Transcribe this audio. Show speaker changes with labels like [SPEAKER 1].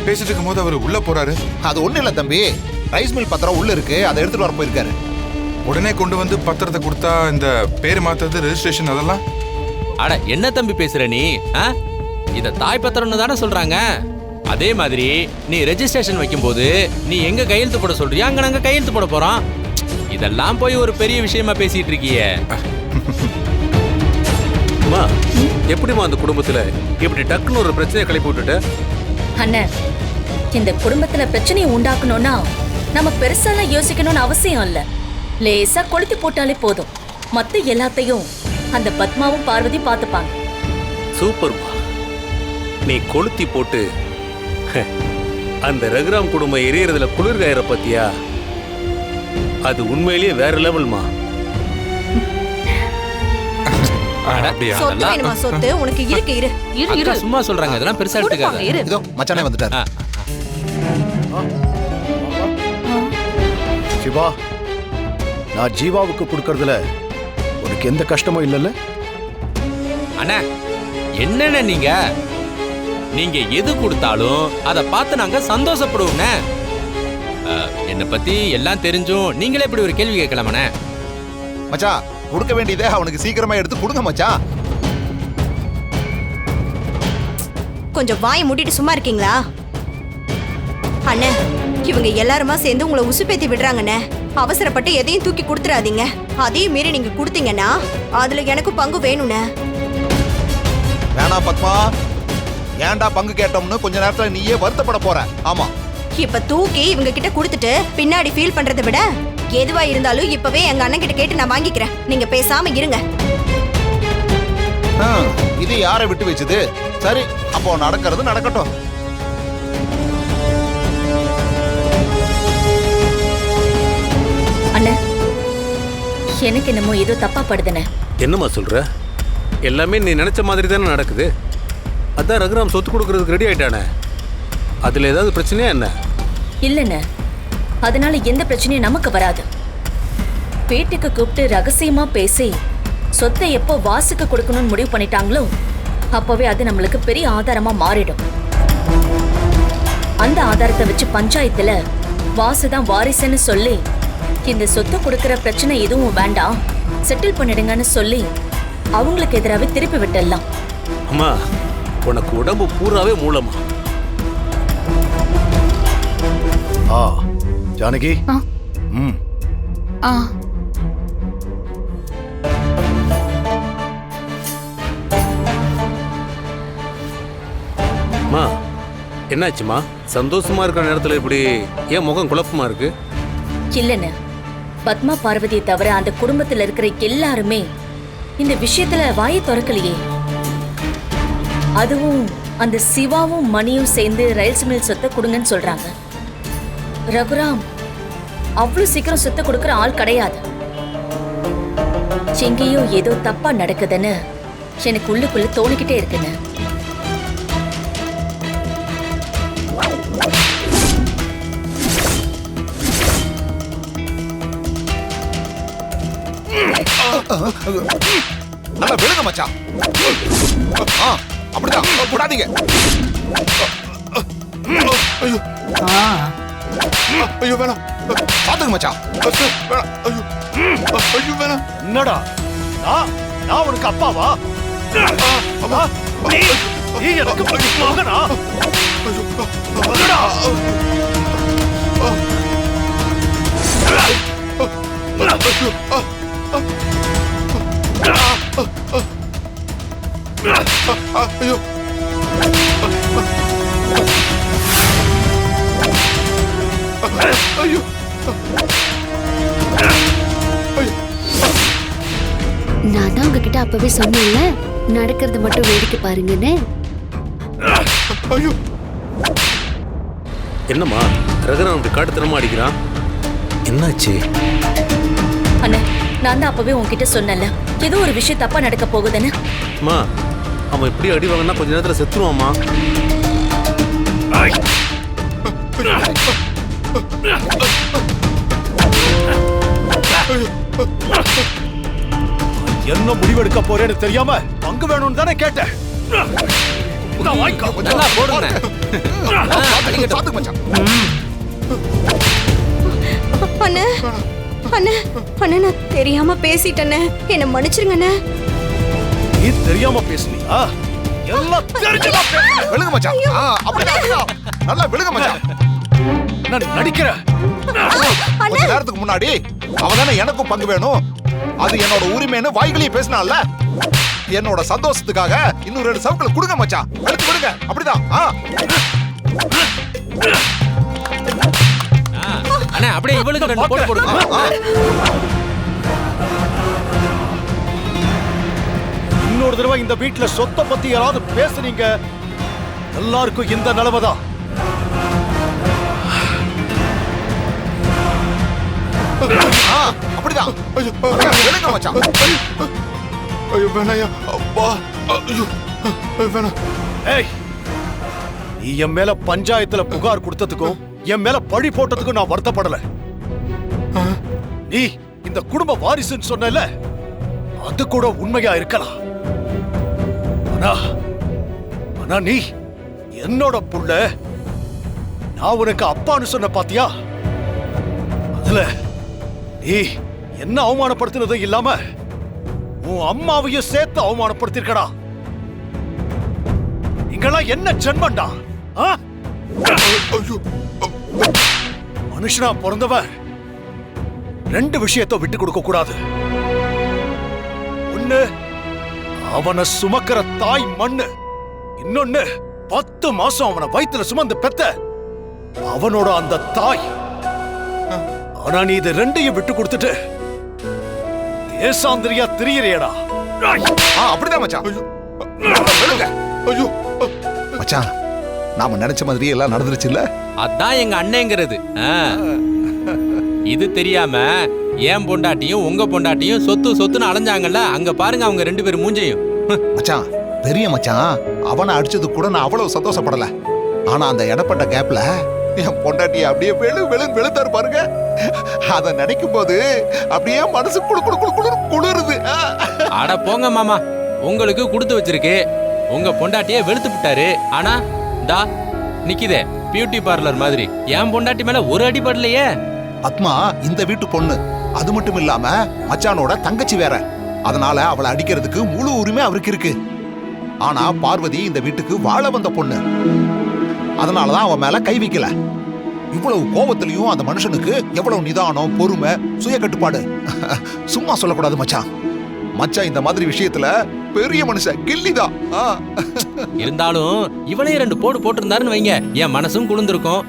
[SPEAKER 1] பேசிட்டு இருக்கும் போது அவர் உள்ள போறாரு.
[SPEAKER 2] அது ஒண்ணு இல்ல தம்பி, ரைஸ் மில் பத்திரம் உள்ள இருக்கு, அதை எடுத்துட்டு வர போயிருக்காரு.
[SPEAKER 1] உடனே கொண்டு வந்து பத்திரத்தை கொடுத்தா இந்த பேர் மாத்துறது, ரெஜிஸ்ட்ரேஷன் அதெல்லாம்.
[SPEAKER 3] அட என்ன தம்பி பேசுற நீ? இத தாய் பத்திரம்னு தானே சொல்றாங்க. அதே மாதிரி நீ ரெஜிஸ்ட்ரேஷன் வைக்கும் போது நீ எங்க கையெழுத்து போட சொல்றியா, அங்க நாங்க கையெழுத்து போட போறோம். இதெல்லாம் போய் ஒரு பெரிய விஷயமா பேசிட்டு இருக்கியே.
[SPEAKER 4] எப்படிமா அந்த குடும்பத்துல இப்படி டக்குன்னு ஒரு பிரச்சனையை கிளப்பி விட்டுட்ட?
[SPEAKER 5] அண்ணன், இந்த குடும்பத்துல பிரச்சனையை உண்டாக்கணும்னா நம்ம பெருசாலாம் யோசிக்கணும்னு அவசியம் இல்ல. லேசா கொளுத்தி போட்டாலே போதும். மத்த எல்லாத்தையும் அந்த பத்மாவும் பார்வதி பாத்துப்பாங்க.
[SPEAKER 4] சூப்பர்மா, நீ கொளுத்தி போட்டு அந்த ரகுராம் குடும்பம் எரியறதுல குளிர்காயிர பத்தியா? அது உண்மையிலேயே வேற லெவல்மா.
[SPEAKER 6] சொத்து வேணுமா? சொத்து உனக்கு இருக்கு.
[SPEAKER 3] இரு சும்மா சொல்றாங்க, இதெல்லாம் பெருசா எடுத்துக்காத.
[SPEAKER 2] இதோ மச்சானே வந்துட்டாரு.
[SPEAKER 7] சிவா, நான் ஜீவாவுக்கு கொடுக்கறதுல உனக்கு எந்த கஷ்டமும் இல்லைல்ல?
[SPEAKER 3] அண்ணா என்னென்ன நீங்க எது கொடுத்தாலும் அதை பார்த்து நாங்க சந்தோஷப்படுவோம். என்னை பத்தி எல்லாம் தெரிஞ்சும் நீங்களே இப்படி ஒரு கேள்வி கேட்கலாமண்ணே?
[SPEAKER 2] மச்சான், கொடுக்க வேண்டியதே அவனுக்கு சீக்கிரமா எடுத்து கொடுங்க மச்சான்.
[SPEAKER 6] கொஞ்சம் வாயை மூடிட்டு சும்மா இருக்கீங்களா? அண்ணே, இவங்க எல்லாருமா சேர்ந்து உங்களை உசுப்பேத்தி விடுறாங்கண்ணே. அவசரப்பட்டு எதையும் தூக்கி கொடுத்துறாதீங்க. அதையும் மீறி நீங்க கொடுத்தீங்கன்னா அதுல எனக்கு பங்கு வேணும்ண்ணே.
[SPEAKER 2] வேணா பத்மா, ஏன்டா பங்கு கேட்டோம்னு கொஞ்ச நேரத்துல நீயே வருத்தப்பட போற. ஆமா,
[SPEAKER 6] இப்ப தூக்கி இவங்க கிட்ட கொடுத்துட்டு பின்னாடி ஃபீல் பண்றதை விட எதுவா இருந்தாலும் இப்பவே எங்க அண்ணன் கிட்ட கேட்டு நான் வாங்கிக்கிறேன். நீங்க பேசாம இருங்க.
[SPEAKER 2] இது யாரை விட்டு வச்சது? சரி, அப்போ நடக்கிறது நடக்கட்டும்.
[SPEAKER 5] அண்ணா, எனக்கு என்னமோ ஏதோ தப்பா படுதுண்ணே.
[SPEAKER 4] என்னம்மா சொல்ற? எல்லாமே நீ நினைச்ச மாதிரி தானே நடக்குது. அதான் ரகுராம் சொத்து கொடுக்கறதுக்கு ரெடி ஆயிட்டானே, அதுல ஏதாவது பிரச்சனையா என்ன?
[SPEAKER 5] இல்லண்ணே, அதனால எந்த பிரச்சனையும் நமக்கு வராது. வீட்டுக்கு கூப்பிட்டு ரகசியமா பேசி சொத்தை எப்போ வாசுக்கு கொடுக்கணும்னு முடிவு பண்ணிட்டாங்களோ அப்பவே அது நம்மளுக்கு பெரிய ஆதாரமா மாறிடும். அந்த ஆதாரத்தை வச்சு பஞ்சாயத்துல வாசுதான் வாரிசுன்னு சொல்லி இந்த சொத்தை கொடுக்கற பிரச்சனை எதுவும் வேண்டாம், செட்டில் பண்ணிடுங்கன்னு சொல்லி அவங்களுக்கு எதிராகவே திருப்பி விட்டுடலாம்.
[SPEAKER 4] அம்மா, உனக்கு உடம்பு பூராவே மூலமா.
[SPEAKER 7] ஜானகி.
[SPEAKER 4] அம்மா, என்னாச்சுமா? சந்தோஷமா இருக்கிற நேரத்துல இப்படி ஏன் முகம் குழப்பமா இருக்கு?
[SPEAKER 5] இல்லன்னு, பத்மா பார்வதியை தவிர அந்த குடும்பத்துல இருக்கிற எல்லாருமே இந்த விஷயத்துல வாயை திறக்கலையே. அதுவும் அந்த சிவாவும் மணியும் சேர்ந்து ரைஸ் மில் சொத்தை கொடுங்கன்னு சொல்றாங்க. ரகுராம் அவ்வளவு சீக்கிரம் சொத்தை கொடுக்கற ஆள் கிடையாது. எங்கேயோ ஏதோ தப்பா நடக்குதுன்னு எனக்கு உள்ளுக்குள்ள தோணிக்கிட்டே இருக்குன்னு.
[SPEAKER 2] நல்லா விழுங்க மச்சான். அப்படிதான் போடாதீங்க. ஐயோ ஐயோ வேணாம், பாத்துங்க மச்சான். ஐயோ வேணாம்.
[SPEAKER 7] என்னடா நான் உனக்கு அப்பாவா? நீ எனக்கு மகனா?
[SPEAKER 2] ஐயோ ஐயோ
[SPEAKER 8] நான் தான் உங்ககிட்ட அப்பவே சொன்னேன்ல, நடக்கிறது மட்டும் வேடிக்கை பாருங்கன்னு.
[SPEAKER 2] ஐயோ,
[SPEAKER 4] என்னம்மா ரகுராம் காட்டுத்தனமா அடிக்கிறான்? என்னாச்சு?
[SPEAKER 5] அண்ணா, நான் தான் அப்பவே உன்கிட்ட சொன்னல, ஏதோ ஒரு விஷயம் தப்பா நடக்க போகுதுன்னு.
[SPEAKER 4] அம்மா, அவன் இப்படி அடி வாங்கினா கொஞ்ச நேரத்துல செத்துருவாம்மா.
[SPEAKER 7] என்ன முடிவெடுக்க போறேன்னு தெரியாம பங்கு வேணும்னு தானே கேட்டேன்.
[SPEAKER 3] போடுங்க.
[SPEAKER 2] பாத்துக்கு மச்சான்.
[SPEAKER 6] அண்ணே அண்ணே அண்ணே நான் தெரியாம பேசிட்டேண்ணே, என்ன மன்னிச்சிருங்கண்ணே.
[SPEAKER 7] நீ தெரியாம பேசுனியா? எல்லாம் தெரிஞ்சுதான் பேசுன.
[SPEAKER 2] விழுங்க மச்சான். அப்படிதான். நல்லா விழுங்க மச்சான்.
[SPEAKER 7] நான் நடிக்கிறேன்.
[SPEAKER 2] கொஞ்ச நேரத்துக்கு முன்னாடி அவதானே எனக்கும் பங்கு வேணும், அது என்னோட உரிமைன்னு வாய்களையும் பேசினால. என்னோட சந்தோஷத்துக்காக இன்னும் 2 சவுக்களை கொடுங்க மச்சான். எடுத்து கொடுங்க. அப்படிதான்.
[SPEAKER 3] அண்ணா அப்படியே இவளுக்கு 2 போட்டு போடுங்க.
[SPEAKER 7] இன்னொரு தடவை இந்த வீட்டுல சொத்தை பத்தி யாராவது பேசுனீங்க, எல்லாருக்கும் இந்த நிலைமைதான்.
[SPEAKER 2] அப்படிதான். விழுங்க மச்சான்.
[SPEAKER 1] ஐயோ வேணாயா, அப்பா, ஐயோ வேணாம்.
[SPEAKER 7] ஏய், நீ என் மேல பஞ்சாயத்துல புகார் கொடுத்ததுக்கும் என் மேல பழி போட்டதுக்கும் நான் வருத்தப்படல. நீ இந்த குடும்ப வாரிசுன்னு சொன்னல, அது கூட உண்மையா இருக்கலாம். ஆனா நீ என்னோட புள்ள, நான் உனக்கு அப்பான்னு சொன்ன பாத்தியா? அதுல நீ என்ன அவமானப்படுத்தினதும் இல்லாம உன் அம்மாவையும் சேர்த்து அவமானப்படுத்திருக்கடா. நீங்களாம் என்ன ஜென்மண்டா? மனுஷனா பிறந்தவன் 2 விஷயத்தை விட்டு கொடுக்க கூடாது. ஒண்ணு அவனை சுமக்கிற தாய் மண்ணு, இன்னொன்னு 10 மாசம் அவனை வயித்துல சுமந்து பெத்த அவனோட அந்த தாய். ஆனா நீ இது 2ஐயும் விட்டு கொடுத்துட்டு தேசாந்திரியா திரியறியடா.
[SPEAKER 2] அப்படிதான் மச்சான். விழுங்க.
[SPEAKER 1] ஐயோ
[SPEAKER 2] மச்சான், நாம நினைச்ச மாதிரி எல்லாம் நடந்துருச்சு இல்ல?
[SPEAKER 3] அதான் எங்க அண்ணங்கிறது. இது தெரியாம என் பொண்டாட்டியும் உங்க பொண்டாட்டியும் சொத்துன்னு அலைஞ்சாங்கல்ல, அங்க பாருங்க அவங்க 2 பேரும் மூஞ்சையும்.
[SPEAKER 2] மச்சான், பெரிய மச்சான் அவனை அடிச்சது கூட நான் அவ்வளவு சந்தோஷப்படல. ஆனா அந்த இடப்பட்ட கேப்ல என் பொண்டாட்டி அப்படியே வெளுத்தாரு பாருங்க. அத நினைக்கும் போது அப்படியே மனசு குளிருது.
[SPEAKER 3] அட போங்க மாமா, உங்களுக்கு கொடுத்து வச்சிருக்கு. உங்க பொண்டாட்டியே வெளுத்து விட்டாரு. ஆனா டா நிக்குதே பியூட்டி பார்லர் மாதிரி, என் பொண்டாட்டி மேல ஒரு அடி படலையே.
[SPEAKER 2] பத்மா இந்த வீட்டு பொண்ணு, அது மட்டும் இல்லாம மச்சானோட தங்கச்சி வேற. அதனால அவளை அடிக்கிறதுக்கு முழு உரிமை அவருக்கு இருக்கு. ஆனா பார்வதி இந்த வீட்டுக்கு வாழ வந்த பொண்ணு, அதனாலதான் அவன் மேல கை வைக்கல. இவ்வளவு கோபத்திலையும் அந்த மனுஷனுக்கு எவ்வளவு நிதானம், பொறுமை, சுய கட்டுப்பாடு. சும்மா சொல்லக்கூடாது மச்சான். மச்சான் இந்த மாதிரி விஷயத்துல பெரிய மனுஷன், கில்லிதான்.
[SPEAKER 3] இருந்தாலும் இவனே 2 போடு போட்டிருந்தாருன்னு வைங்க, என் மனசும் குளிர்ந்திருக்கும்.